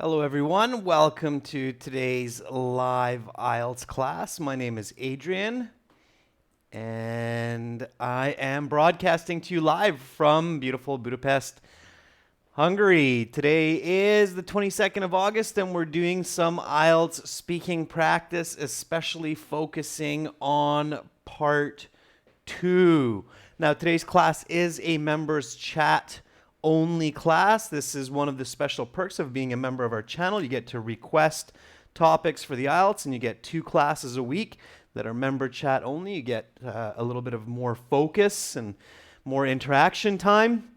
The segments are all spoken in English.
Hello everyone, welcome to today's live IELTS class. My name is Adrian and I am broadcasting to you live from beautiful Budapest, Hungary. Today is the 22nd of August and we're doing some IELTS speaking practice, especially focusing on part 2. Now today's class is a members chat only class. This is one of the special perks of being a member of our channel. You get to request topics for the IELTS and you get 2 classes a week that are member chat only. You get a little bit of more focus and more interaction time.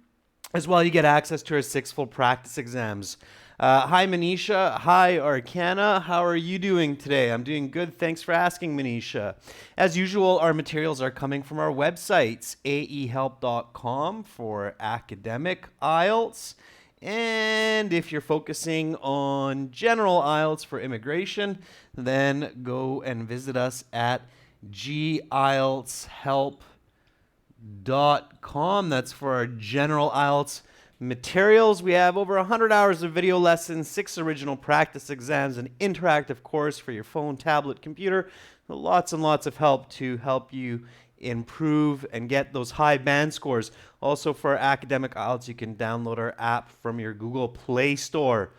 As well, you get access to our 6 full practice exams. Hi, Manisha. Hi, Arcana. How are you doing today? I'm doing good. Thanks for asking, Manisha. As usual, our materials are coming from our websites, aehelp.com for academic IELTS. And if you're focusing on general IELTS for immigration, then go and visit us at gieltshelp.com. That's for our general IELTS materials. We have over 100 hours of video lessons, 6 original practice exams, an interactive course for your phone, tablet, computer. Lots and lots of help to help you improve and get those high band scores. Also for our academic IELTS, you can download our app from your Google Play Store.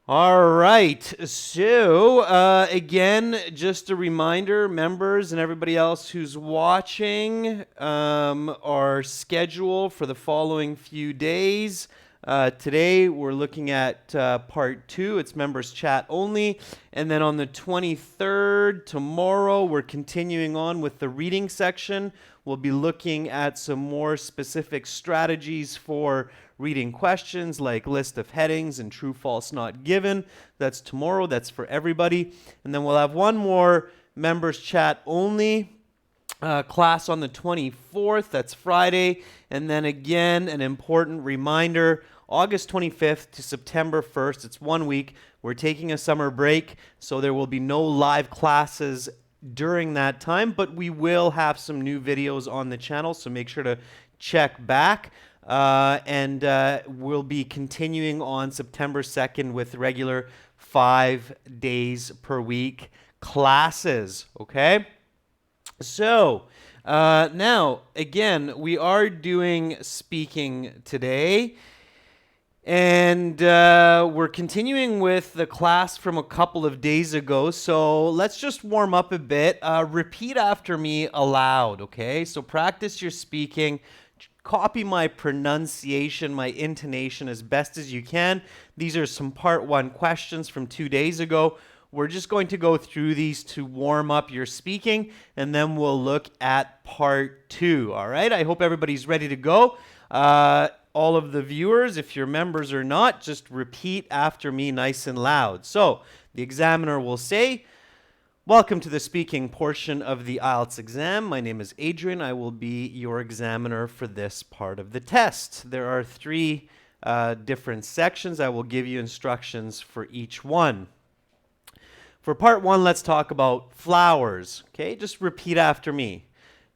All right, so again, just a reminder, members and everybody else who's watching, our schedule for the following few days. Today, we're looking at part 2. It's members chat only. And then on the 23rd, tomorrow, we're continuing on with the reading section. We'll be looking at some more specific strategies for reading questions like list of headings and true, false, not given. That's tomorrow. That's for everybody. And then we'll have one more members chat only class on the 24th. That's Friday. And then again, an important reminder, August 25th to September 1st. It's 1 week. We're taking a summer break, so there will be no live classes during that time, but we will have some new videos on the channel, so make sure to check back. And we'll be continuing on September 2nd with regular 5 days per week classes, okay? So, now, again, we are doing speaking today. And we're continuing with the class from a couple of days ago. So let's just warm up a bit. Repeat after me aloud, okay? So practice your speaking. Copy my pronunciation, my intonation as best as you can. These are some part 1 questions from 2 days ago. We're just going to go through these to warm up your speaking, and then we'll look at part 2, all right? I hope everybody's ready to go. All of the viewers, if you're members or not, just repeat after me nice and loud. So the examiner will say, welcome to the speaking portion of the IELTS exam. My name is Adrian. I will be your examiner for this part of the test. There are 3 different sections. I will give you instructions for each one. For part 1, let's talk about flowers. Okay, just repeat after me.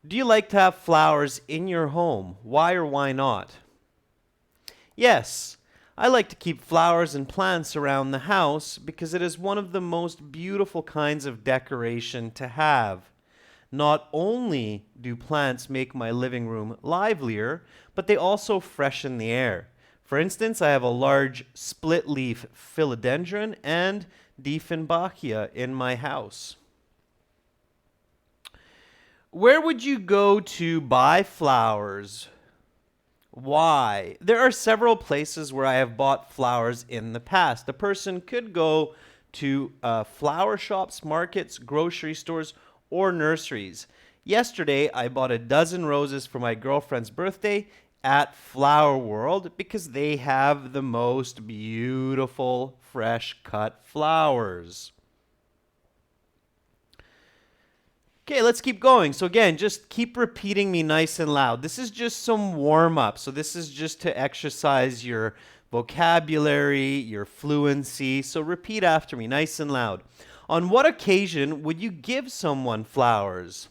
Do you like to have flowers in your home? Why or why not? Yes, I like to keep flowers and plants around the house because it is one of the most beautiful kinds of decoration to have. Not only do plants make my living room livelier, but they also freshen the air. For instance, I have a large split-leaf philodendron and Dieffenbachia in my house. Where would you go to buy flowers? Why? There are several places where I have bought flowers in the past. A person could go to flower shops, markets, grocery stores, or nurseries. Yesterday, I bought a dozen roses for my girlfriend's birthday at Flower World because they have the most beautiful fresh cut flowers. Okay, let's keep going. So again, just keep repeating me nice and loud. This is just some warm-up. So this is just to exercise your vocabulary, your fluency. So repeat after me nice and loud. On what occasion would you give someone flowers?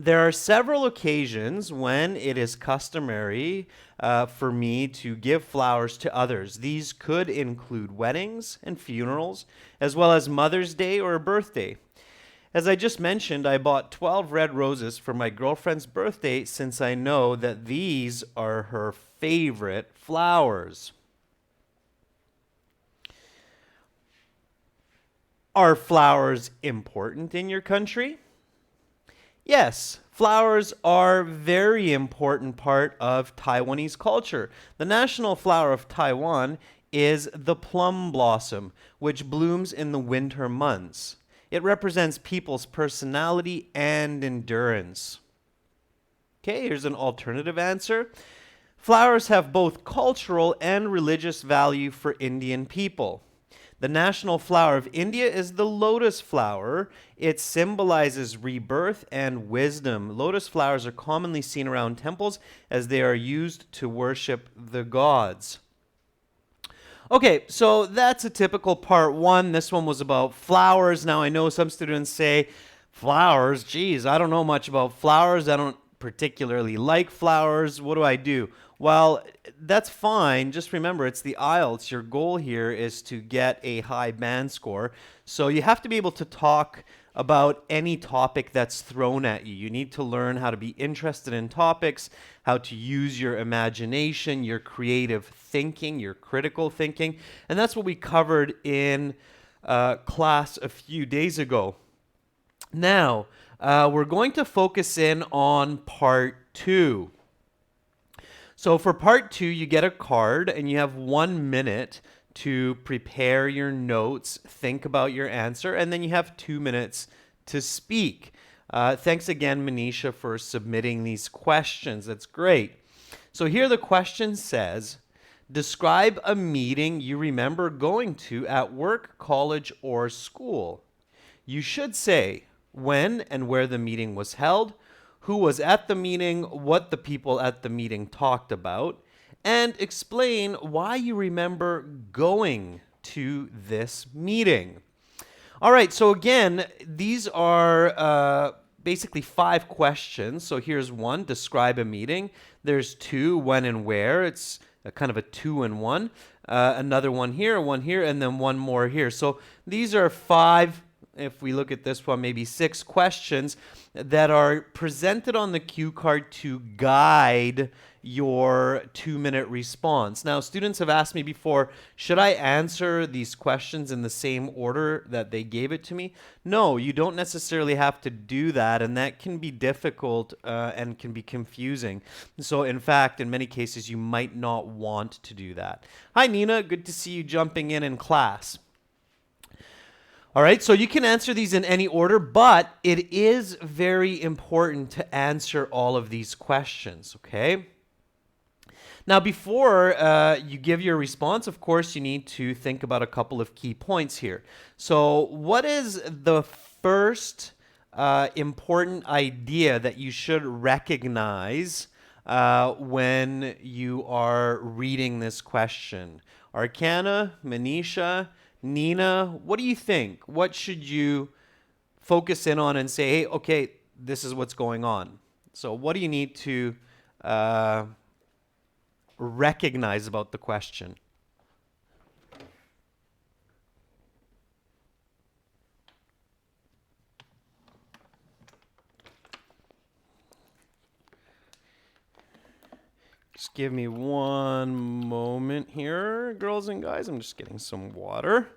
There are several occasions when it is customary for me to give flowers to others. These could include weddings and funerals, as well as Mother's Day or a birthday. As I just mentioned, I bought 12 red roses for my girlfriend's birthday since I know that these are her favorite flowers. Are flowers important in your country? Yes, flowers are a very important part of Taiwanese culture. The national flower of Taiwan is the plum blossom, which blooms in the winter months. It represents people's personality and endurance. Okay, here's an alternative answer. Flowers have both cultural and religious value for Indian people. The national flower of India is the lotus flower. It symbolizes rebirth and wisdom. Lotus flowers are commonly seen around temples as they are used to worship the gods. Okay, so that's a typical part one. This one was about flowers. Now, I know some students say, flowers? Geez, I don't know much about flowers. I don't particularly like flowers. What do I do? Well, that's fine. Just remember, it's the IELTS. Your goal here is to get a high band score. So you have to be able to talk about any topic that's thrown at you. You need to learn how to be interested in topics, how to use your imagination, your creative thinking, your critical thinking. And that's what we covered in class a few days ago. Now, we're going to focus in on part two. So for part two, you get a card and you have 1 minute to prepare your notes, think about your answer, and then you have 2 minutes to speak. Thanks again, Manisha, for submitting these questions. That's great. So here the question says, describe a meeting you remember going to at work, college, or school. You should say when and where the meeting was held, who was at the meeting, what the people at the meeting talked about, and explain why you remember going to this meeting. All right, so again, these are basically 5 questions. So here's one, describe a meeting. There's 2, when and where. It's a kind of a 2-in-1. Another one here, and then one more here. So these are 5, if we look at this one, maybe 6 questions that are presented on the cue card to guide your 2-minute response. Now, students have asked me before, should I answer these questions in the same order that they gave it to me? No, you don't necessarily have to do that, and that can be difficult and can be confusing. So, in fact, in many cases, you might not want to do that. Hi, Nina. Good to see you jumping in class. All right, so you can answer these in any order, but it is very important to answer all of these questions, okay? Now, before you give your response, of course, you need to think about a couple of key points here. So what is the first important idea that you should recognize when you are reading this question? Arcana, Manisha, Nina, what do you think? What should you focus in on and say, hey, okay, this is what's going on? So what do you need to recognize about the question? Just give me one moment here, girls and guys. I'm just getting some water.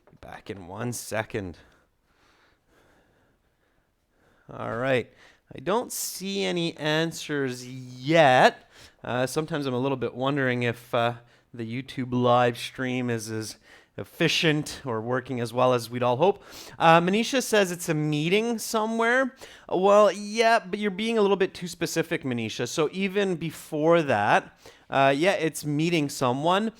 Be back in 1 second. All right. I don't see any answers yet. Sometimes I'm a little bit wondering if the YouTube live stream is as efficient or working as well as we'd all hope. Manisha says it's a meeting somewhere. Well, yeah, but you're being a little bit too specific, Manisha. So even before that, yeah, it's meeting someone.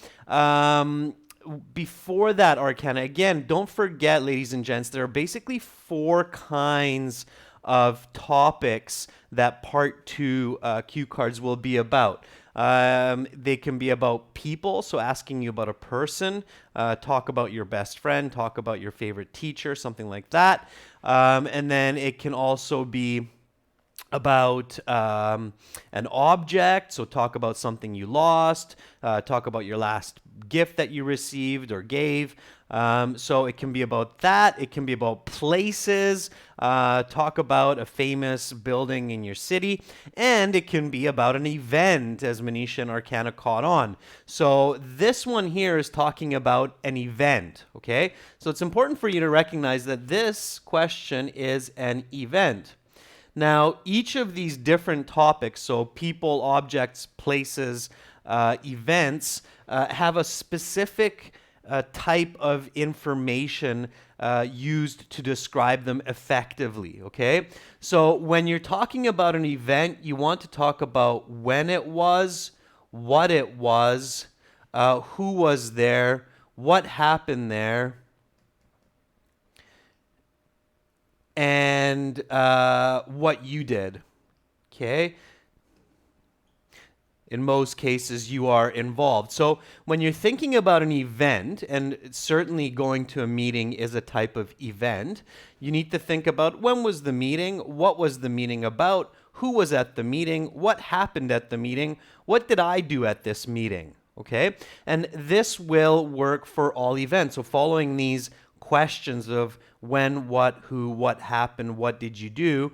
Before that, Arcana, again, don't forget, ladies and gents, there are basically 4 kinds of topics that part 2 cue cards will be about. They can be about people, so asking you about a person, talk about your best friend, talk about your favorite teacher, something like that. And then it can also be about an object, so talk about something you lost, talk about your last gift that you received or gave. So it can be about that. It can be about places, talk about a famous building in your city, and it can be about an event, as Manisha and Arcana caught on. So this one here is talking about an event, okay? So it's important for you to recognize that this question is an event. Now, each of these different topics, so people, objects, places, events, have a specific type of information used to describe them effectively, okay? So when you're talking about an event, you want to talk about when it was, what it was, who was there, what happened there, and what you did. Okay? In most cases, you are involved. So when you're thinking about an event, and certainly going to a meeting is a type of event, you need to think about when was the meeting, what was the meeting about, who was at the meeting, what happened at the meeting, what did I do at this meeting? Okay? And this will work for all events. So following these questions of when, what, who, what happened, what did you do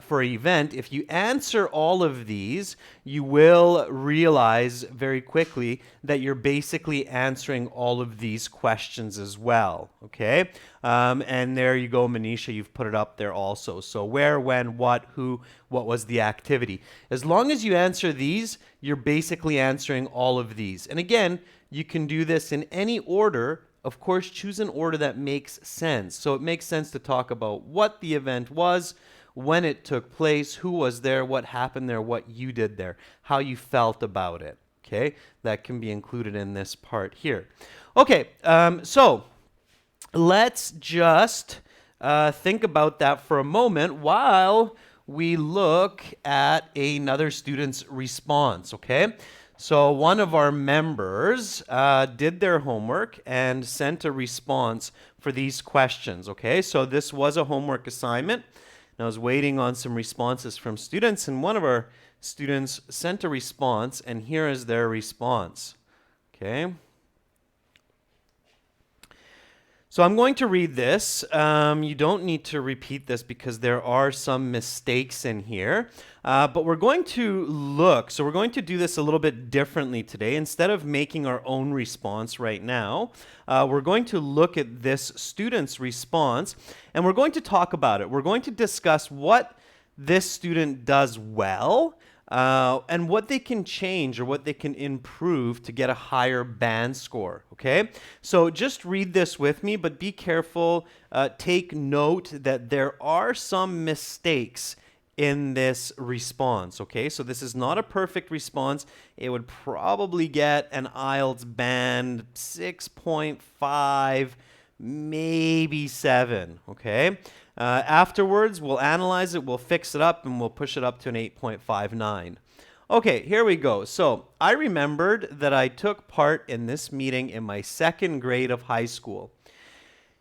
for an event, if you answer all of these, you will realize very quickly that you're basically answering all of these questions as well, okay? And there you go, Manisha, you've put it up there also. So where, when, what, who, what was the activity. As long as you answer these, you're basically answering all of these. And again, you can do this in any order. Of course, choose an order that makes sense. So it makes sense to talk about what the event was, when it took place, who was there, what happened there, what you did there, how you felt about it. Okay, that can be included in this part here. Okay, so let's just think about that for a moment while we look at another student's response, okay? So one of our members did their homework and sent a response for these questions, okay? So this was a homework assignment, and I was waiting on some responses from students, and one of our students sent a response, and here is their response, okay? So I'm going to read this. You don't need to repeat this because there are some mistakes in here. But we're going to look. So we're going to do this a little bit differently today. Instead of making our own response right now, we're going to look at this student's response, and we're going to talk about it. We're going to discuss what this student does well, and what they can change or what they can improve to get a higher band score, okay? So just read this with me, but be careful. Take note that there are some mistakes in this response, okay? So this is not a perfect response. It would probably get an IELTS band 6.5, maybe 7, okay? Afterwards, we'll analyze it, we'll fix it up, and we'll push it up to an 8.59. Okay, here we go. So I remembered that I took part in this meeting in my second grade of high school.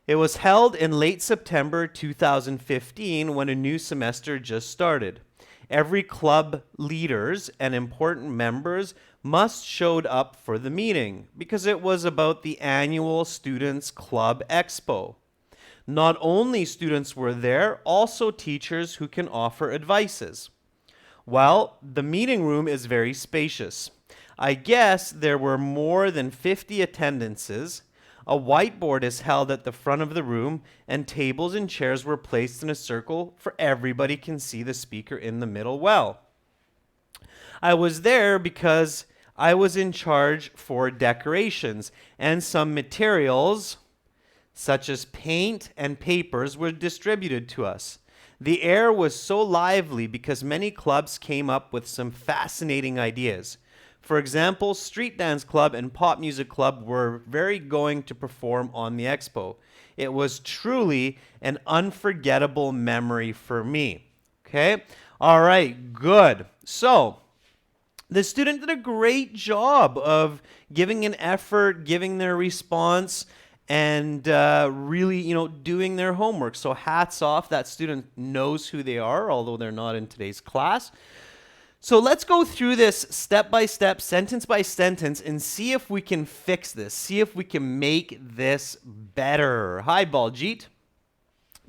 It was held in late September 2015 when a new semester just started. Every club leaders and important members must showed up for the meeting because it was about the annual Students Club Expo. Not only students were there, also teachers who can offer advices. Well, the meeting room is very spacious. I guess there were more than 50 attendances. A whiteboard is held at the front of the room, and tables and chairs were placed in a circle for everybody can see the speaker in the middle well. I was there because I was in charge for decorations, and some materials such as paint and papers were distributed to us. The air was so lively because many clubs came up with some fascinating ideas. For example, Street Dance Club and Pop Music Club were very going to perform on the expo. It was truly an unforgettable memory for me. Okay? All right, good. So, the student did a great job of giving an effort, giving their response, and really, doing their homework. So hats off, that student knows who they are, although they're not in today's class. So let's go through this step by step, sentence by sentence, and see if we can fix this. See if we can make this better. Hi, Baljeet.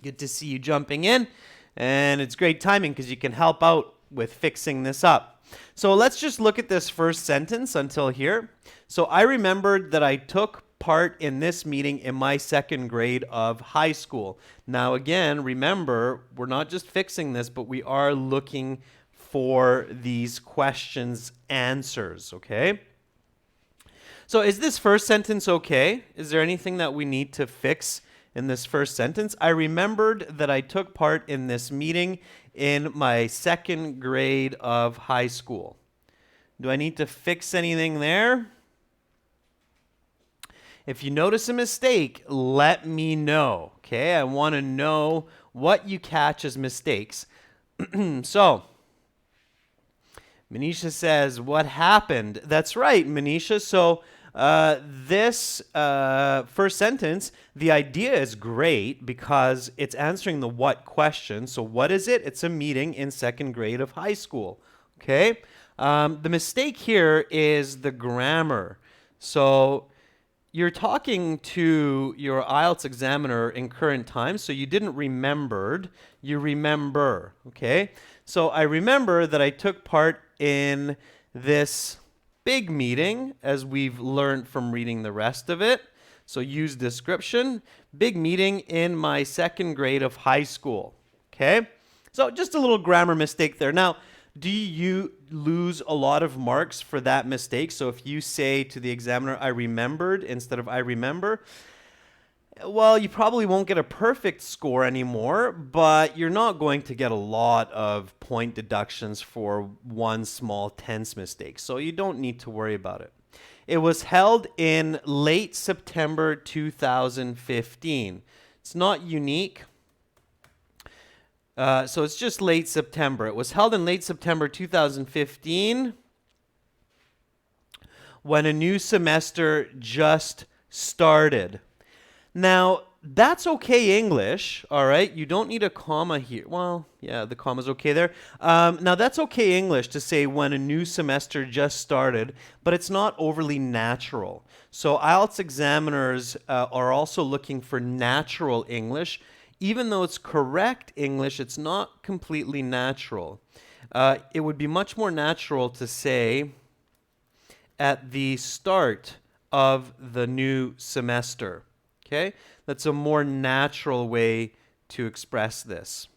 Good to see you jumping in. And it's great timing because you can help out with fixing this up. So let's just look at this first sentence until here. So I remembered that I took part in this meeting in my second grade of high school. Now again, remember, we're not just fixing this, but we are looking for these questions answers, okay? So is this first sentence okay? Is there anything that we need to fix in this first sentence? I remembered that I took part in this meeting in my second grade of high school. Do I need to fix anything there? If you notice a mistake, let me know, okay? I want to know what you catch as mistakes. So, Manisha says, what happened? That's right, Manisha. So, this first sentence, the idea is great because it's answering the what question. So what is it? It's a meeting in second grade of high school. Okay. The mistake here is the grammar. So you're talking to your IELTS examiner in current time, so you didn't remembered, you remember. Okay. So I remember that I took part in this big meeting, as we've learned from reading the rest of it. So use description. Big meeting in my second grade of high school. Okay? So just a little grammar mistake there. Now, do you lose a lot of marks for that mistake? So if you say to the examiner, I remembered instead of I remember, well, you probably won't get a perfect score anymore, but you're not going to get a lot of point deductions for one small tense mistake, so you don't need to worry about it. It was held in late September 2015. It's not unique. So it's just late September. It was held in late September 2015 when a new semester just started. Now, that's okay English, all right? You don't need a comma here. Well, yeah, the comma's okay there. Now, that's okay English to say when a new semester just started, but it's not overly natural. So IELTS examiners are also looking for natural English. Even though it's correct English, it's not completely natural. It would be much more natural to say at the start of the new semester. Okay, that's a more natural way to express this.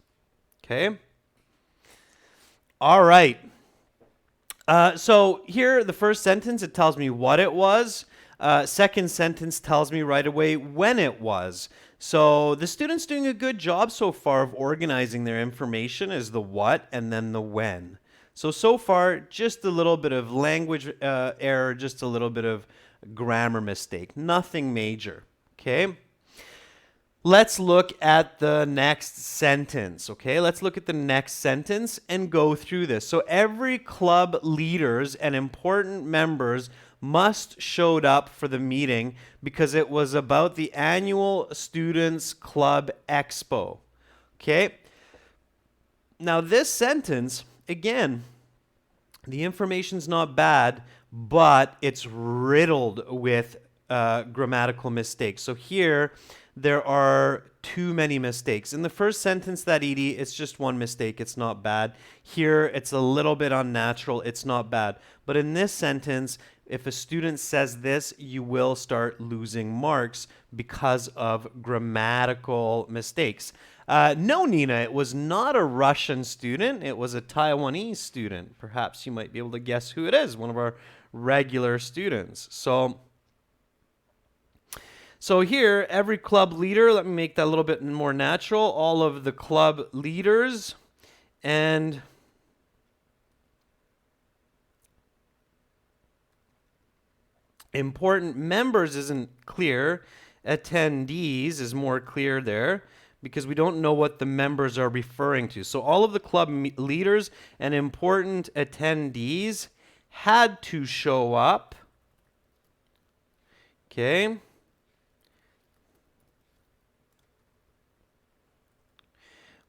Okay. All right. So here, the first sentence, it tells me what it was. Second sentence tells me right away when it was. So the student's doing a good job so far of organizing their information as the what and then the when. So far, just a little bit of language error, just a little bit of grammar mistake. Nothing major. Okay, let's look at the next sentence. Okay, let's look at the next sentence and go through this. So every club leaders and important members must showed up for the meeting because it was about the annual Students Club Expo. Okay, now this sentence, again, the information's not bad, but it's riddled with grammatical mistakes. So here, there are too many mistakes. In the first sentence, that ED, it's just one mistake. It's not bad. Here, it's a little bit unnatural. It's not bad. But in this sentence, if a student says this, you will start losing marks because of grammatical mistakes. No, Nina, it was not a Russian student. It was a Taiwanese student. Perhaps you might be able to guess who it is, one of our regular students. So here, every club leader, let me make that a little bit more natural. All of the club leaders and important members isn't clear. Attendees is more clear there because we don't know what the members are referring to. So all of the club leaders and important attendees had to show up. Okay.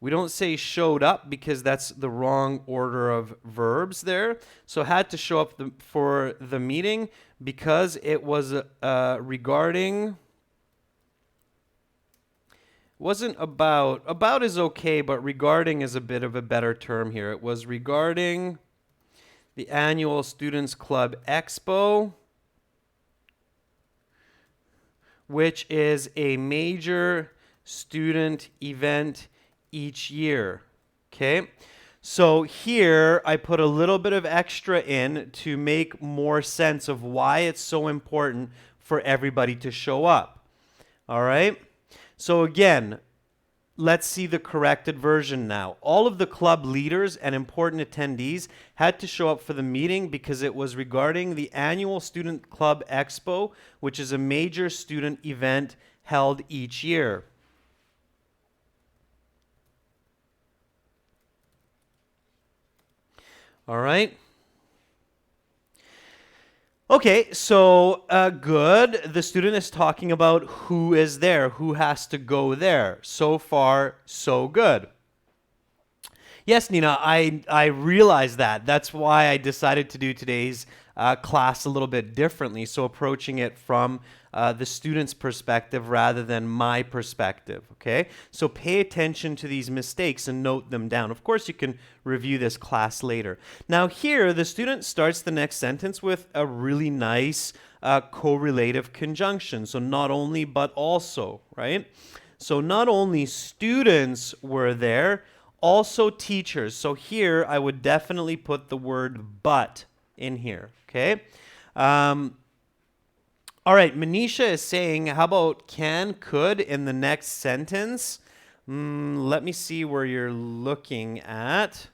We don't say showed up because that's the wrong order of verbs there. So had to show up for the meeting because it was regarding, wasn't about. About is okay, but regarding is a bit of a better term here. It was regarding the annual Students Club Expo, which is a major student event each year. Okay, so here I put a little bit of extra in to make more sense of why it's so important for everybody to show up. All right, so again, let's see the corrected version now. All of the club leaders and important attendees had to show up for the meeting because it was regarding the annual Student Club Expo, which is a major student event held each year. All right. Okay, so good. The student is talking about who is there, who has to go there. So far, so good. Yes, Nina, I realize that. That's why I decided to do today's class a little bit differently. So approaching it from the student's perspective rather than my perspective, okay? So pay attention to these mistakes and note them down. Of course, you can review this class later. Now here, the student starts the next sentence with a really nice correlative conjunction. So not only, but also, right? So not only students were there, also teachers. So here, I would definitely put the word but in here, okay? All right, Manisha is saying, how about can, could in the next sentence? Let me see where you're looking at.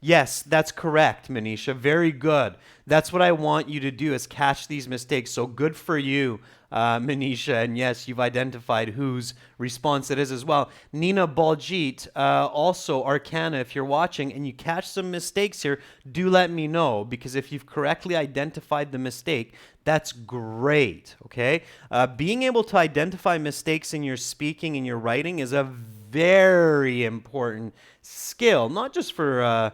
Yes, that's correct, Manisha. Very good. That's what I want you to do is catch these mistakes. So good for you, Manisha. And yes, you've identified whose response it is as well. Nina Baljit, also Arcana, if you're watching and you catch some mistakes here, do let me know, because if you've correctly identified the mistake, that's great, okay? Being able to identify mistakes in your speaking and your writing is a very important skill, not just for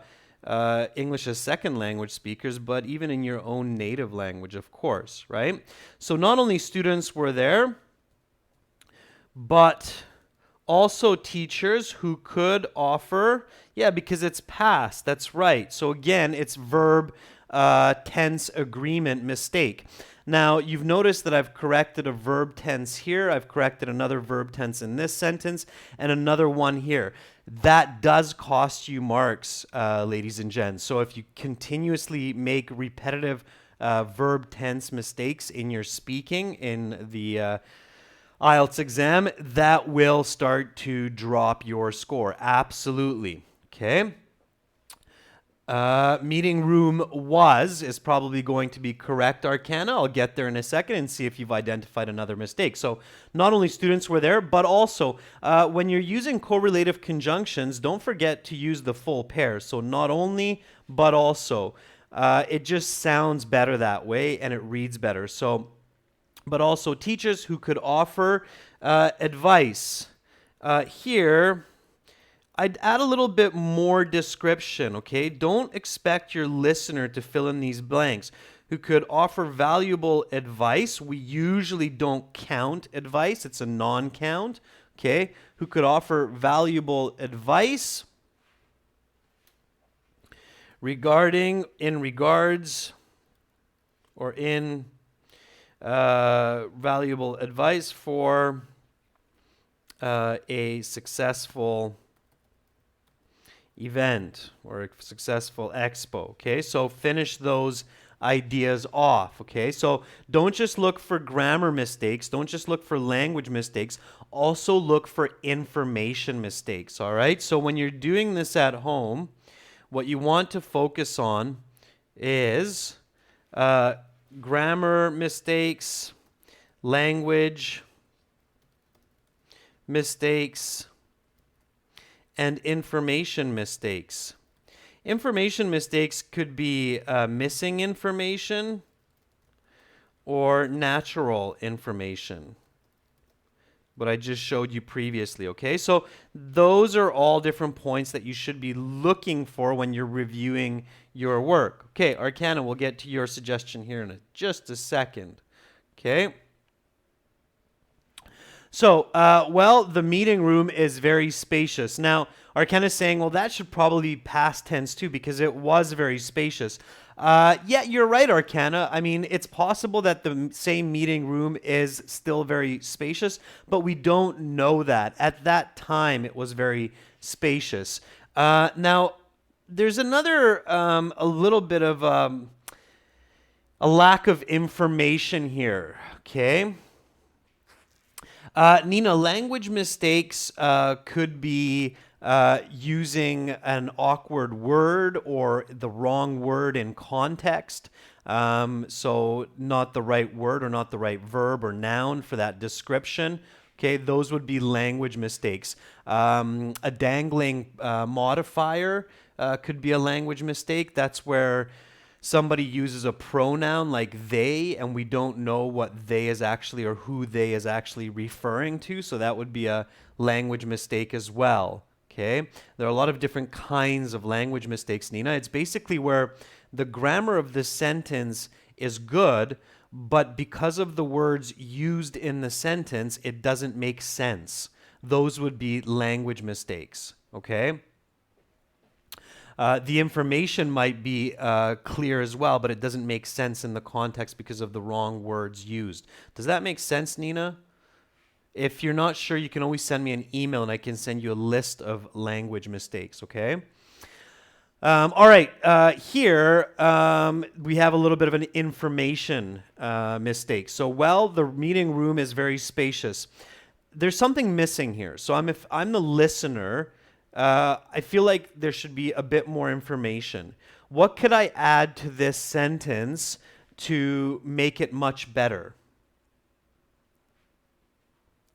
English as second language speakers, but even in your own native language, of course, right? So not only students were there, but also teachers who could offer, yeah, because it's past, that's right. So again, it's verb tense agreement mistake. Now, you've noticed that I've corrected a verb tense here. I've corrected another verb tense in this sentence and another one here. That does cost you marks, ladies and gents. So if you continuously make repetitive verb tense mistakes in your speaking in the IELTS exam, that will start to drop your score. Absolutely. Okay. Meeting room was is probably going to be correct, Arcana. I'll get there in a second and see if you've identified another mistake. So not only students were there, but also when you're using correlative conjunctions, don't forget to use the full pair. So not only, but also. It just sounds better that way and it reads better. So, but also teachers who could offer advice. Here, I'd add a little bit more description, okay? Don't expect your listener to fill in these blanks. Who could offer valuable advice. We usually don't count advice. It's a non-count, okay? Who could offer valuable advice regarding, in regards, or in valuable advice for a successful event or a successful expo. Okay, so finish those ideas off. Okay, so don't just look for grammar mistakes, don't just look for language mistakes, also look for information mistakes. All right, so when you're doing this at home, what you want to focus on is grammar mistakes, language mistakes, and information mistakes. Information mistakes could be missing information or natural information. what I just showed you previously, okay? So those are all different points that you should be looking for when you're reviewing your work. Okay, Arcana, we'll get to your suggestion here in just a second, okay? So, well, the meeting room is very spacious. Now, Arcana is saying, well, that should probably be past tense too because it was very spacious. Yeah, you're right, Arcana. I mean, it's possible that the same meeting room is still very spacious, but we don't know that. At that time, it was very spacious. Now, there's another, a little bit of a lack of information here, okay? Nina, language mistakes could be using an awkward word or the wrong word in context. So not the right word or not the right verb or noun for that description. Okay, those would be language mistakes. A dangling modifier could be a language mistake. That's where somebody uses a pronoun like they, and we don't know what they is actually or who they is actually referring to. So that would be a language mistake as well. Okay, there are a lot of different kinds of language mistakes, Nina. It's basically where the grammar of the sentence is good, but because of the words used in the sentence, it doesn't make sense. Those would be language mistakes. Okay. The information might be clear as well, but it doesn't make sense in the context because of the wrong words used. Does that make sense, Nina? If you're not sure, you can always send me an email and I can send you a list of language mistakes, okay? All right, here we have a little bit of an information mistake. So, well, the meeting room is very spacious. There's something missing here. So if I'm the listener, I feel like there should be a bit more information. What could I add to this sentence to make it much better?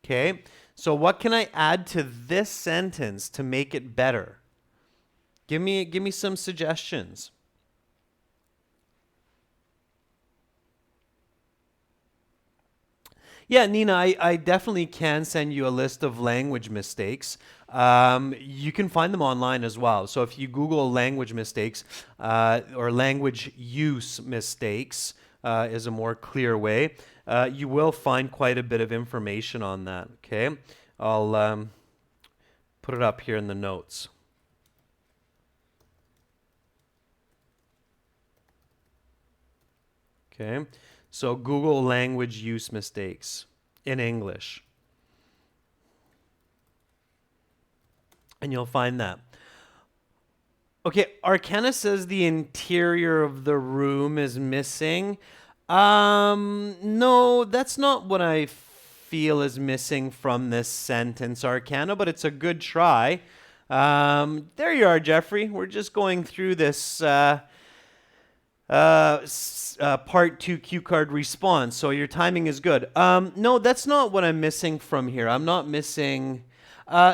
Okay, so what can I add to this sentence to make it better? Give me some suggestions. Yeah, Nina, I definitely can send you a list of language mistakes. You can find them online as well. So if you Google language mistakes or language use mistakes is a more clear way, you will find quite a bit of information on that. Okay, I'll put it up here in the notes. Okay, so Google language use mistakes in English. And you'll find that. Okay, Arcana says the interior of the room is missing. No, that's not what I feel is missing from this sentence, Arcana, but it's a good try. There you are, Jeffrey. We're just going through this part 2 cue card response, so your timing is good. No, that's not what I'm missing from here. I'm not missing...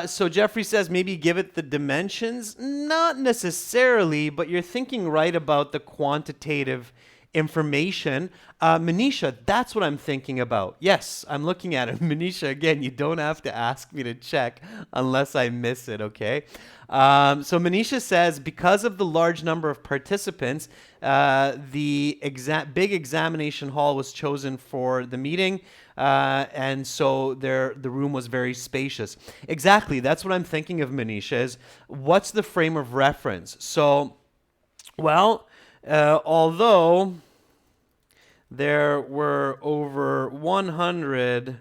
So Jeffrey says maybe give it the dimensions. Not necessarily, but you're thinking right about the quantitative information. Manisha, that's what I'm thinking about. Yes, I'm looking at it. Manisha, again, you don't have to ask me to check unless I miss it, okay? So Manisha says, because of the large number of participants, the big examination hall was chosen for the meeting, and so the room was very spacious. Exactly, that's what I'm thinking of, Manisha, is what's the frame of reference? So, well, although there were over 100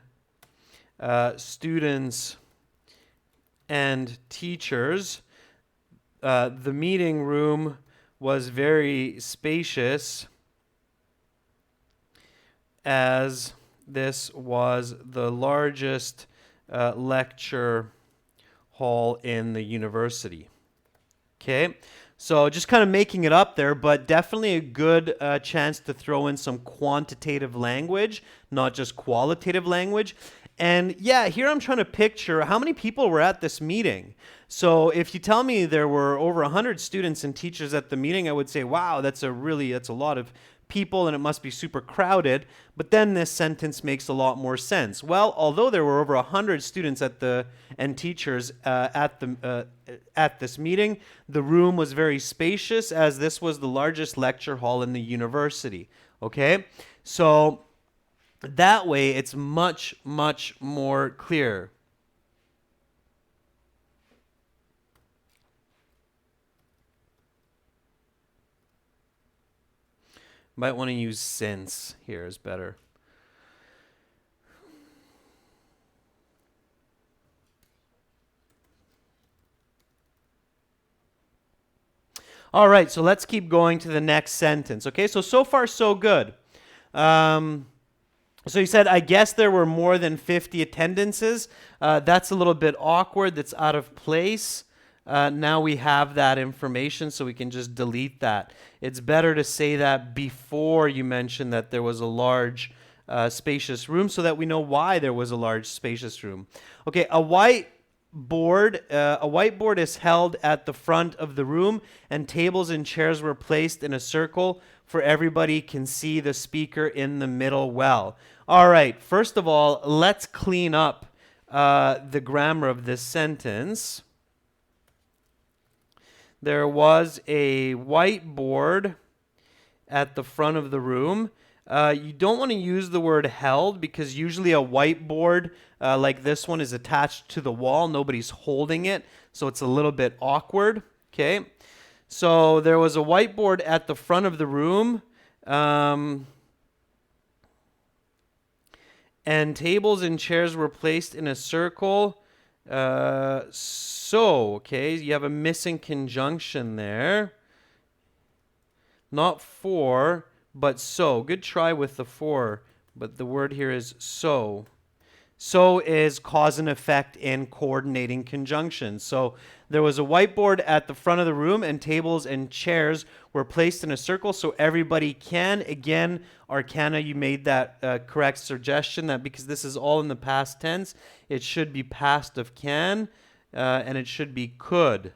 students and teachers, the meeting room was very spacious as this was the largest lecture hall in the university. Okay, so just kind of making it up there, but definitely a good chance to throw in some quantitative language, not just qualitative language. And yeah, here I'm trying to picture how many people were at this meeting. So if you tell me there were over 100 students and teachers at the meeting, I would say, wow, that's a lot of people and it must be super crowded. But then this sentence makes a lot more sense. Well, although there were over 100 students and teachers at this meeting, the room was very spacious, as this was the largest lecture hall in the university. Okay, so that way it's much, much more clear. Might want to use since here is better. All right, so let's keep going to the next sentence. Okay, so far so good. So you said, I guess there were more than 50 attendances. That's a little bit awkward. That's out of place. Now we have that information, so we can just delete that. It's better to say that before you mention that there was a large, spacious room, so that we know why there was a large, spacious room. Okay, a whiteboard is held at the front of the room, and tables and chairs were placed in a circle for everybody can see the speaker in the middle well. All right, first of all, let's clean up the grammar of this sentence. There was a whiteboard at the front of the room. You don't want to use the word held, because usually a whiteboard like this one is attached to the wall. Nobody's holding it, so it's a little bit awkward. Okay, so there was a whiteboard at the front of the room, and tables and chairs were placed in a circle. Okay, you have a missing conjunction there. Not for, but so. Good try with the for, but the word here is so. So is cause and effect in coordinating conjunctions. So there was a whiteboard at the front of the room, and tables and chairs were placed in a circle so everybody can. Again, Arcana, you made that correct suggestion that because this is all in the past tense, it should be past of can, and it should be could.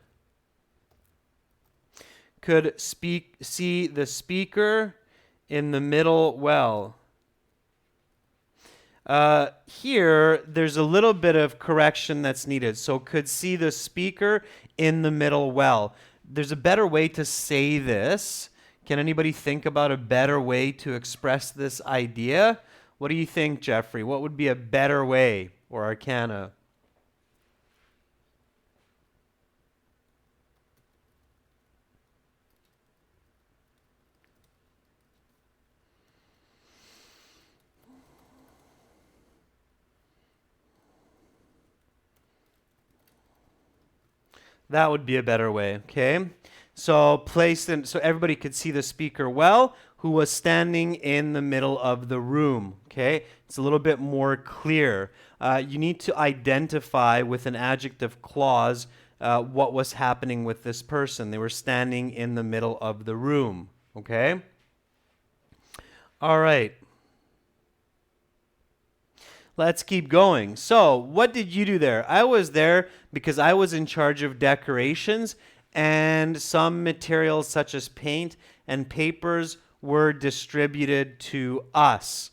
Could see the speaker in the middle well. Here, there's a little bit of correction that's needed. So could see the speaker in the middle well. There's a better way to say this. Can anybody think about a better way to express this idea? What do you think, Jeffrey? What would be a better way, or Arcana? That would be a better way, okay? So placed in, so everybody could see the speaker well, who was standing in the middle of the room, okay? It's a little bit more clear. You need to identify with an adjective clause what was happening with this person. They were standing in the middle of the room, okay? All right. Let's keep going. So, what did you do there? I was there because I was in charge of decorations, and some materials such as paint and papers were distributed to us.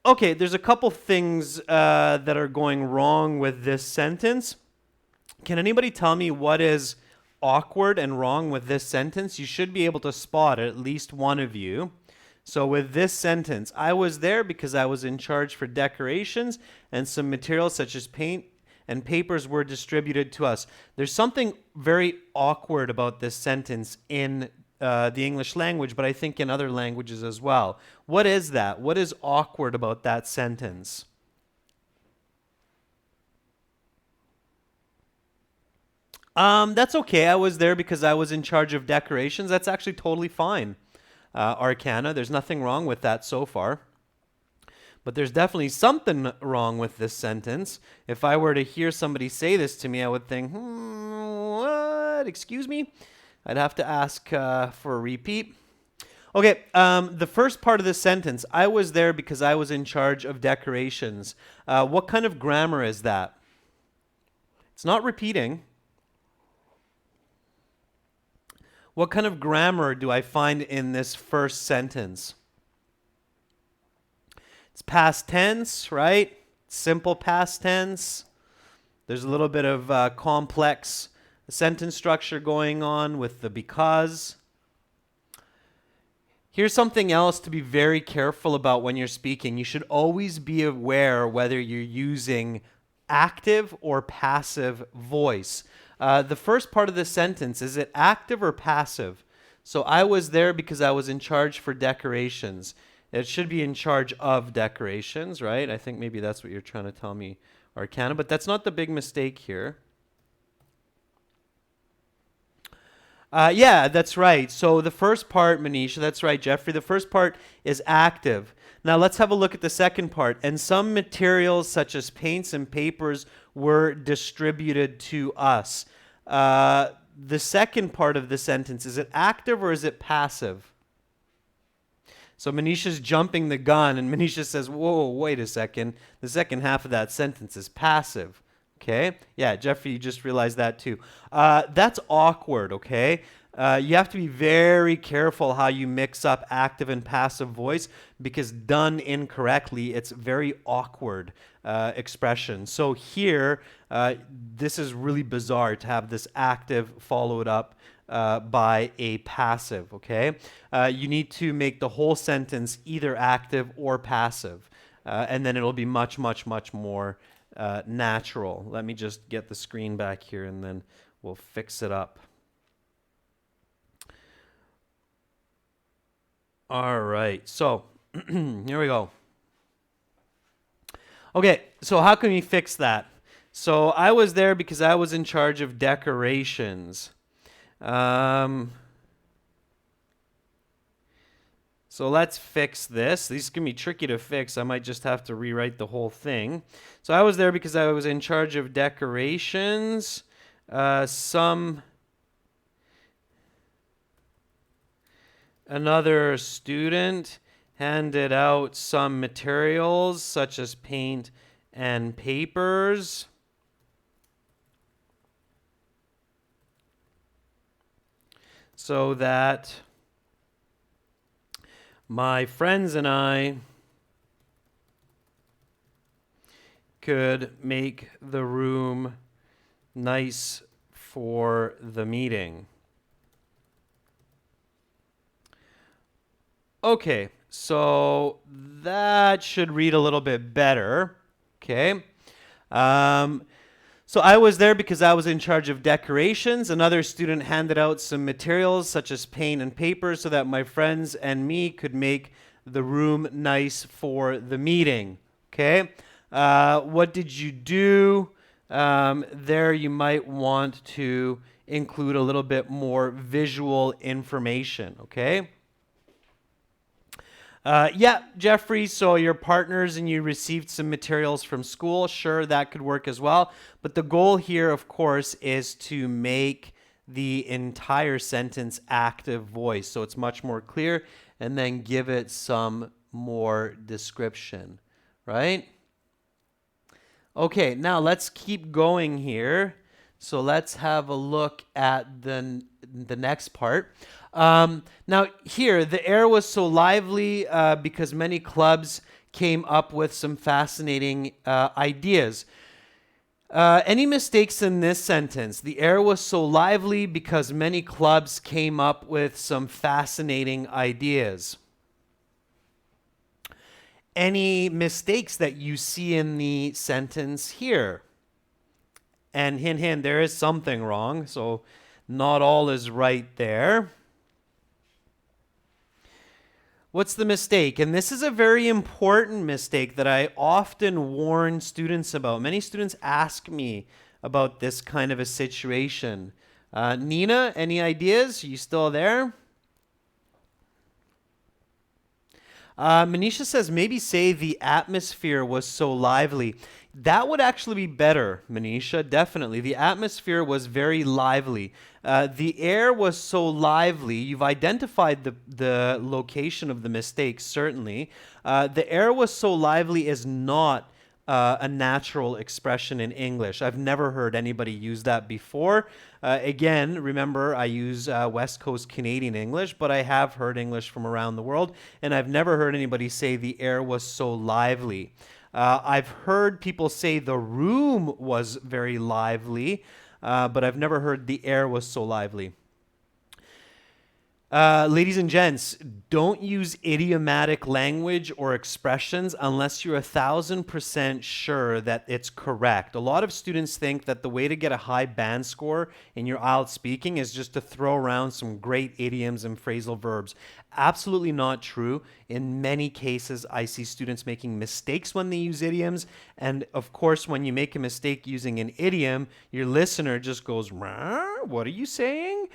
Okay, there's a couple things that are going wrong with this sentence. Can anybody tell me what is awkward and wrong with this sentence? You should be able to spot it, at least one of you. So with this sentence, I was there because I was in charge for decorations, and some materials such as paint and papers were distributed to us. There's something very awkward about this sentence in the English language, but I think in other languages as well. What is that? What is awkward about that sentence? That's okay. I was there because I was in charge of decorations. That's actually totally fine. Arcana. There's nothing wrong with that so far. But there's definitely something wrong with this sentence. If I were to hear somebody say this to me, I would think, what? Excuse me? I'd have to ask for a repeat. Okay, the first part of this sentence, I was there because I was in charge of decorations. What kind of grammar is that? It's not repeating. What kind of grammar do I find in this first sentence? It's past tense, right? Simple past tense. There's a little bit of complex sentence structure going on with the because. Here's something else to be very careful about when you're speaking. You should always be aware whether you're using active or passive voice. The first part of the sentence, is it active or passive? So I was there because I was in charge for decorations. It should be in charge of decorations, right? I think maybe that's what you're trying to tell me, Arcana, but that's not the big mistake here. Yeah, that's right. So the first part, Manisha, that's right, Jeffrey. The first part is active. Now let's have a look at the second part. And some materials such as paints and papers were distributed to us. The second part of the sentence, is it active or is it passive? So Manisha's jumping the gun, and Manisha says, whoa, wait a second. The second half of that sentence is passive. Okay? Yeah, Jeffrey, you just realized that too. That's awkward, okay? You have to be very careful how you mix up active and passive voice, because done incorrectly, it's very awkward expression. So here, this is really bizarre to have this active followed up by a passive, okay? You need to make the whole sentence either active or passive, and then it'll be much, much, much more natural. Let me just get the screen back here and then we'll fix it up. All right, so here we go. Okay, so how can we fix that? So I was there because I was in charge of decorations. So let's fix this. These can be tricky to fix. I might just have to rewrite the whole thing. So I was there because I was in charge of decorations. Another student handed out some materials such as paint and papers. So that my friends and I could make the room nice for the meeting. Okay, so that should read a little bit better. Okay. So I was there because I was in charge of decorations. Another student handed out some materials such as paint and paper so that my friends and me could make the room nice for the meeting. Okay. What did you do? There you might want to include a little bit more visual information. Okay. Yeah, Jeffrey, so your partners and you received some materials from school. Sure, that could work as well. But the goal here, of course, is to make the entire sentence active voice so it's much more clear, and then give it some more description, right? Okay, now let's keep going here. So let's have a look at the next part. Now here, the air was so lively because many clubs came up with some fascinating ideas. Any mistakes in this sentence? The air was so lively because many clubs came up with some fascinating ideas. Any mistakes that you see in the sentence here? And hint, hint, there is something wrong, so not all is right there. What's the mistake? And this is a very important mistake that I often warn students about. Many students ask me about this kind of a situation. Nina, any ideas? Are you still there? Manisha says maybe say the atmosphere was so lively. That would actually be better, Manisha, definitely. The atmosphere was very lively. The air was so lively. You've identified the location of the mistake, certainly. The air was so lively is not a natural expression in English. I've never heard anybody use that before. Again, remember, I use West Coast Canadian English, but I have heard English from around the world, and I've never heard anybody say the air was so lively. I've heard people say the room was very lively, but I've never heard the air was so lively. Ladies and gents, don't use idiomatic language or expressions unless you're 1,000% sure that it's correct. A lot of students think that the way to get a high band score in your IELTS speaking is just to throw around some great idioms and phrasal verbs. Absolutely not true. In many cases, I see students making mistakes when they use idioms. And of course, when you make a mistake using an idiom, your listener just goes, "What are you saying?"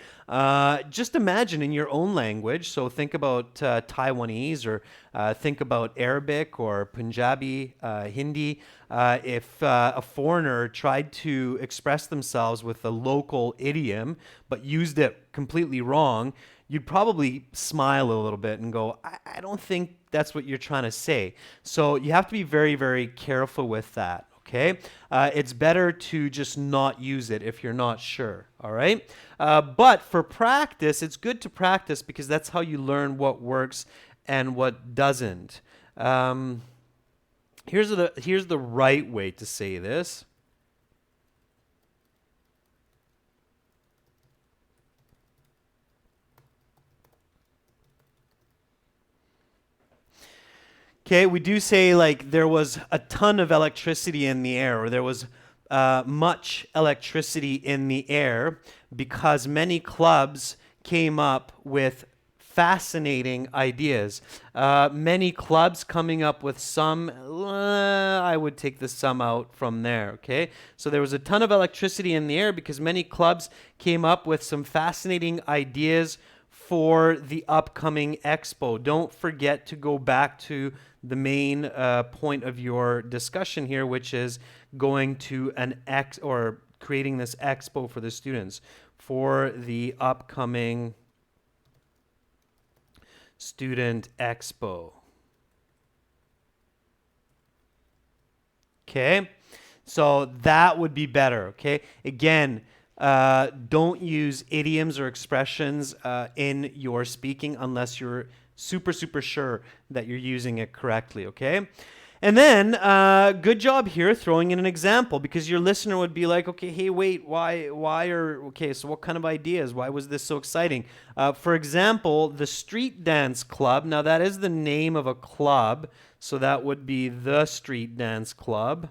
Just imagine in your own language. So think about Taiwanese, or think about Arabic or Punjabi, Hindi. If a foreigner tried to express themselves with a local idiom but used it completely wrong, you'd probably smile a little bit and go, I don't think that's what you're trying to say. So you have to be very, very careful with that. Okay, it's better to just not use it if you're not sure. All right, but for practice, it's good to practice because that's how you learn what works and what doesn't. Here's the right way to say this. Okay, we do say like there was a ton of electricity in the air, or there was much electricity in the air because many clubs came up with fascinating ideas. Many clubs coming up with some, I would take the sum out from there, okay? So there was a ton of electricity in the air because many clubs came up with some fascinating ideas for the upcoming expo. Don't forget to go back to the main point of your discussion here, which is going to or creating this expo for the students for the upcoming student expo. Okay, so that would be better. Okay, again, don't use idioms or expressions in your speaking unless you're super, super sure that you're using it correctly, okay? And then, good job here throwing in an example, because your listener would be like, okay, hey, wait, okay, so what kind of ideas? Why was this so exciting? For example, the Street Dance Club. Now, that is the name of a club, so that would be the Street Dance Club.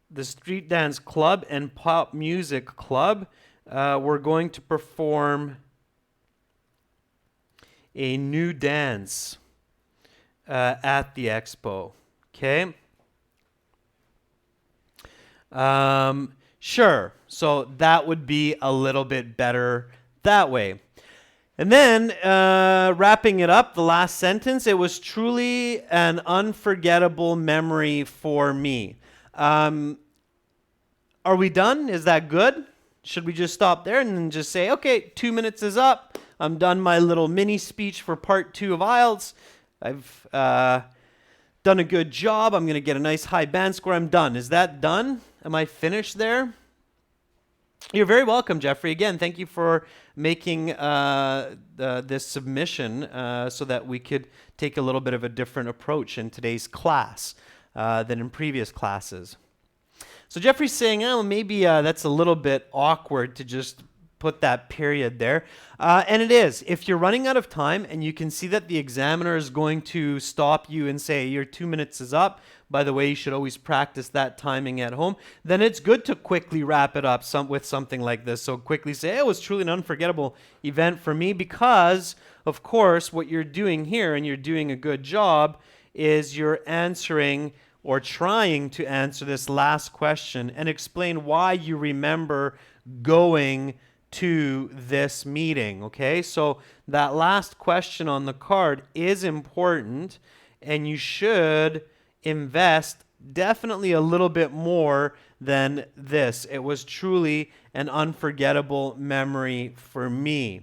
The Street Dance Club and Pop Music Club were going to perform a new dance at the expo. Okay? Sure. So that would be a little bit better that way. And then, wrapping it up, the last sentence, it was truly an unforgettable memory for me. Are we done? Is that good? Should we just stop there and then just say, okay, 2 minutes is up. I'm done my little mini speech for part 2 of IELTS. I've done a good job. I'm going to get a nice high band score. I'm done. Is that done? Am I finished there? You're very welcome, Jeffrey. Again, thank you for making this submission so that we could take a little bit of a different approach in today's class than in previous classes. So Jeffrey's saying, oh, maybe that's a little bit awkward to just put that period there. And it is. If you're running out of time and you can see that the examiner is going to stop you and say, your 2 minutes is up, by the way, you should always practice that timing at home, then it's good to quickly wrap it up with something like this. So quickly say, it was truly an unforgettable event for me because, of course, what you're doing here, and you're doing a good job, is you're answering or trying to answer this last question and explain why you remember going to this meeting, okay? So that last question on the card is important, and you should invest definitely a little bit more than this. It was truly an unforgettable memory for me.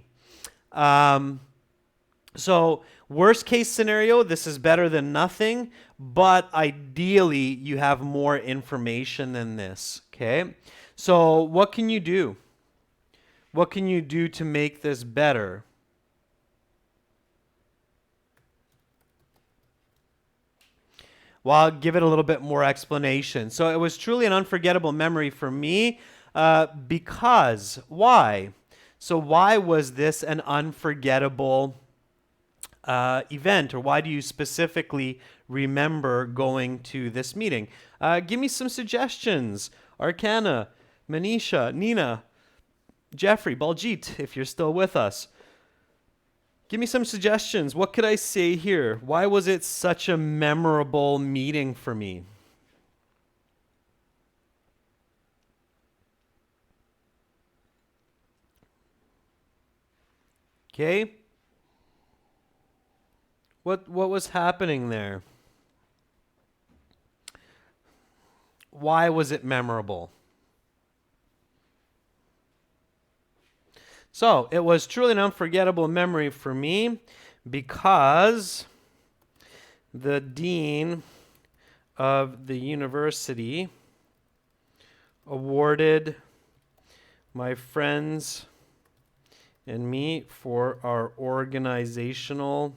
So Worst case scenario, this is better than nothing, but ideally you have more information than this, okay? So what can you do? What can you do to make this better? Well, I'll give it a little bit more explanation. So it was truly an unforgettable memory for me because, why? So why was this an unforgettable event, or why do you specifically remember going to this meeting? Give me some suggestions. Arcana, Manisha, Nina, Jeffrey, Baljit, if you're still with us. Give me some suggestions. What could I say here? Why was it such a memorable meeting for me? Okay. What was happening there? Why was it memorable? So it was truly an unforgettable memory for me because the dean of the university awarded my friends and me for our organizational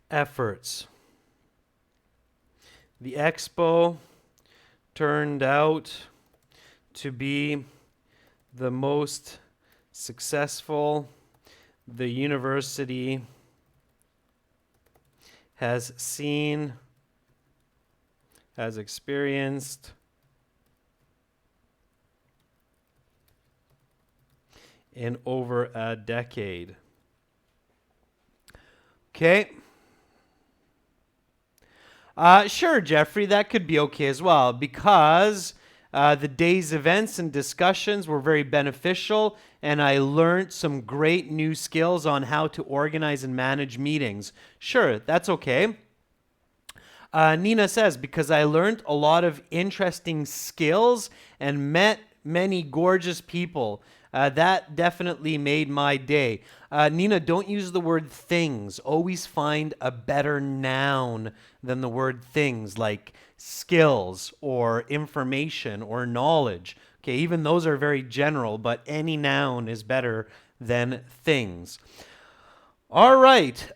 efforts. The expo turned out to be the most successful the university has seen, has experienced in over a decade. Okay. Sure, Jeffrey, that could be okay as well, because the day's events and discussions were very beneficial, and I learned some great new skills on how to organize and manage meetings. Sure, that's okay. Nina says, because I learned a lot of interesting skills and met many gorgeous people. That definitely made my day. Nina, don't use the word things. Always find a better noun than the word things, like skills or information or knowledge. Okay, even those are very general, but any noun is better than things. All right.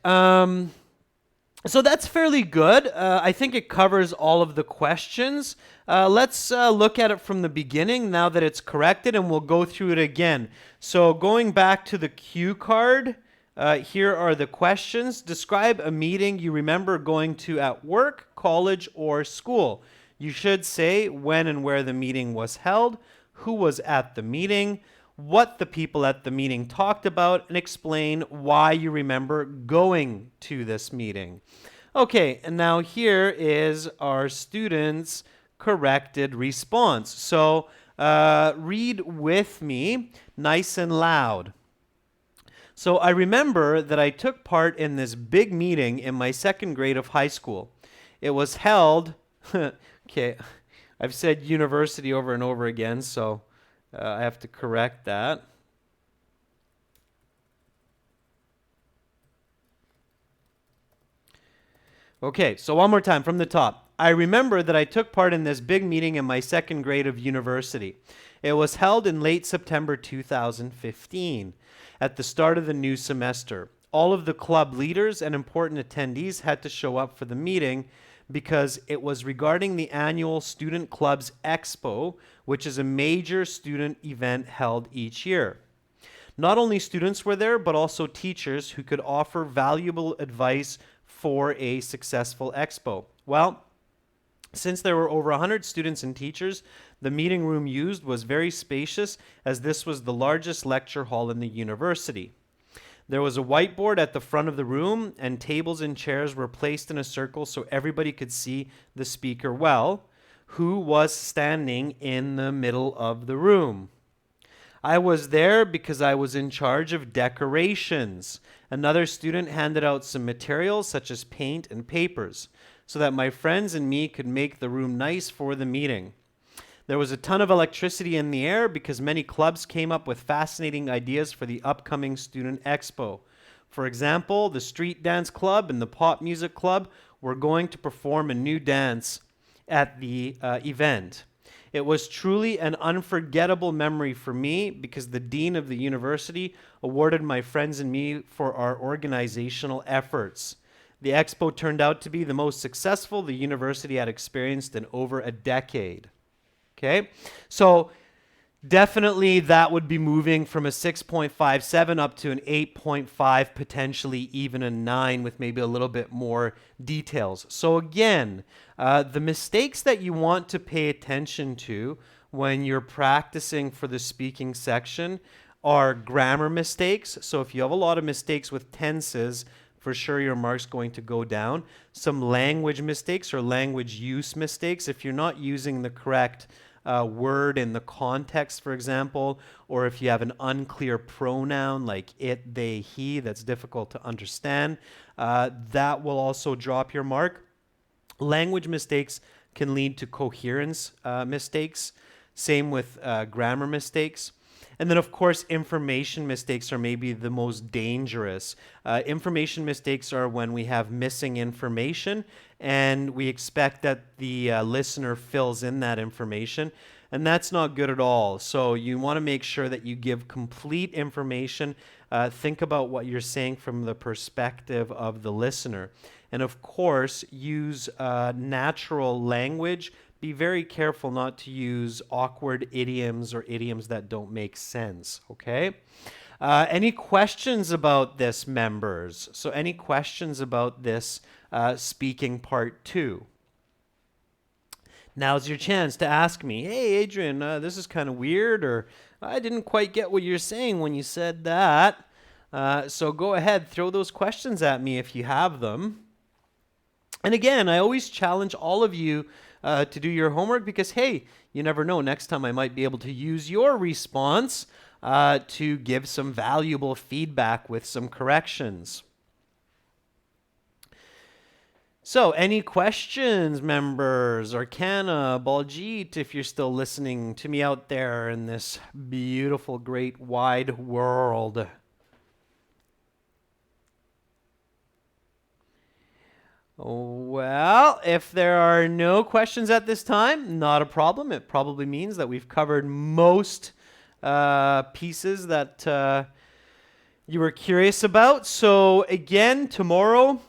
So that's fairly good. I think it covers all of the questions. Let's look at it from the beginning now that it's corrected, and we'll go through it again. So going back to the cue card, here are the questions. Describe a meeting you remember going to at work, college, or school. You should say when and where the meeting was held, who was at the meeting, what the people at the meeting talked about, and explain why you remember going to this meeting. Okay, and now here is our students' corrected response. So read with me nice and loud. So I remember that I took part in this big meeting in my second grade of high school. It was held, okay, I've said university over and over again, so I have to correct that. Okay, so one more time from the top. I remember that I took part in this big meeting in my second grade of university. It was held in late September 2015, at the start of the new semester. All of the club leaders and important attendees had to show up for the meeting because it was regarding the annual Student Clubs Expo, which is a major student event held each year. Not only students were there, but also teachers who could offer valuable advice for a successful expo. Well, since there were over 100 students and teachers, the meeting room used was very spacious, as this was the largest lecture hall in the university. There was a whiteboard at the front of the room, and tables and chairs were placed in a circle so everybody could see the speaker well, who was standing in the middle of the room. I was there because I was in charge of decorations. Another student handed out some materials such as paint and papers so that my friends and me could make the room nice for the meeting. There was a ton of electricity in the air because many clubs came up with fascinating ideas for the upcoming Student Expo. For example, the Street Dance Club and the Pop Music Club were going to perform a new dance at the event. It was truly an unforgettable memory for me because the dean of the university awarded my friends and me for our organizational efforts. The expo turned out to be the most successful the university had experienced in over a decade. Okay, so definitely that would be moving from a 6.57 up to an 8.5, potentially even a 9 with maybe a little bit more details. So again, the mistakes that you want to pay attention to when you're practicing for the speaking section are grammar mistakes. So if you have a lot of mistakes with tenses, for sure your mark's going to go down. Some language mistakes or language use mistakes. If you're not using the correct word in the context, for example, or if you have an unclear pronoun like it, they, he, that's difficult to understand, that will also drop your mark. Language mistakes can lead to coherence mistakes. Same with grammar mistakes. And then, of course, information mistakes are maybe the most dangerous. Information mistakes are when we have missing information and we expect that the listener fills in that information, and that's not good at all. So you want to make sure that you give complete information. Think about what you're saying from the perspective of the listener. And of course, use natural language. Be very careful not to use awkward idioms or idioms that don't make sense, okay? Any questions about this, members? So any questions about this speaking part 2? Now's your chance to ask me, hey, Adrian, this is kind of weird, or I didn't quite get what you're saying when you said that. So go ahead, throw those questions at me if you have them. And again, I always challenge all of you to do your homework because, hey, you never know. Next time I might be able to use your response to give some valuable feedback with some corrections. So any questions, members? Arcana, Baljeet, if you're still listening to me out there in this beautiful, great, wide world. Well, if there are no questions at this time, not a problem. It probably means that we've covered most pieces that you were curious about. So again, tomorrow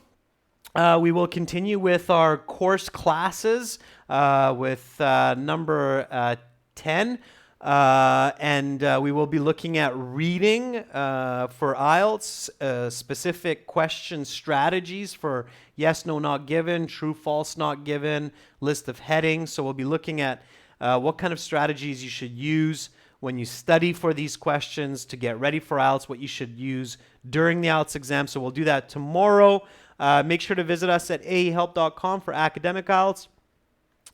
we will continue with our course classes with number 10. And we will be looking at reading for IELTS, specific question strategies for yes, no, not given, true, false, not given, list of headings. So we'll be looking at what kind of strategies you should use when you study for these questions to get ready for IELTS, what you should use during the IELTS exam. So we'll do that tomorrow. Make sure to visit us at aehelp.com for academic IELTS,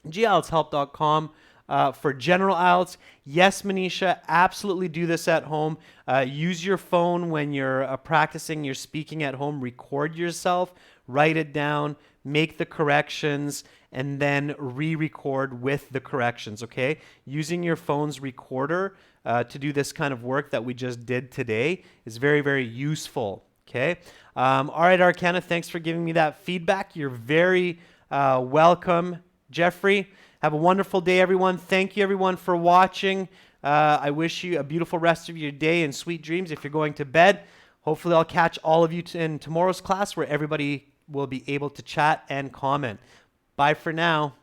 gieltshelp.com for general IELTS. Yes, Manisha, absolutely do this at home. Use your phone when you're practicing your speaking at home. Record yourself, write it down, make the corrections, and then re-record with the corrections, okay? Using your phone's recorder to do this kind of work that we just did today is very, very useful, okay? All right, Arcana, thanks for giving me that feedback. You're very welcome, Jeffrey. Have a wonderful day, everyone. Thank you, everyone, for watching. I wish you a beautiful rest of your day and sweet dreams if you're going to bed. Hopefully, I'll catch all of you in tomorrow's class where everybody will be able to chat and comment. Bye for now.